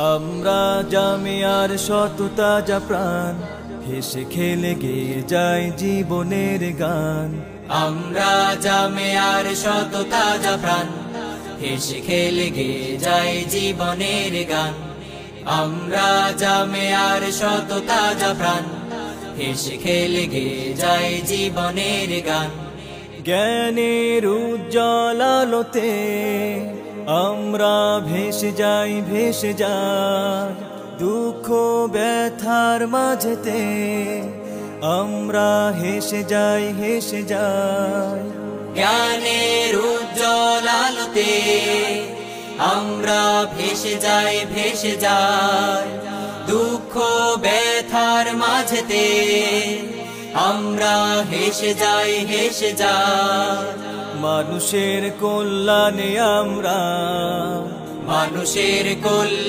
আমরা জামিয়ার শত তাজা প্রাণ, হেসে খেলে গেয়ে যায় জীবনের গান। আমরা জামিয়ার শত তাজা প্রাণ, হেসে খেলে গেয়ে যায় জীবনের গান। আমরা জামিয়ার শত তাজা প্রাণ, হেসে খেলে গেয়ে যায় জীবনের গান। জ্ঞানের উজ্জ্বল আলোতে আমরা ভেসে যাই, ভেসে যাই দুঃখ ব্যথার মাঝেতে। আমরা হেসে যাই, হেসে যাই। জ্ঞানের উজ্জ্বল আলোতে আমরা ভেসে যাই, ভেসে যাই দুঃখ ব্যথার মাঝেতে। আমরা হেসে যাই, হেসে যাই। মানুষের কল্যাণে আমরা, মানুষের কল্যাণে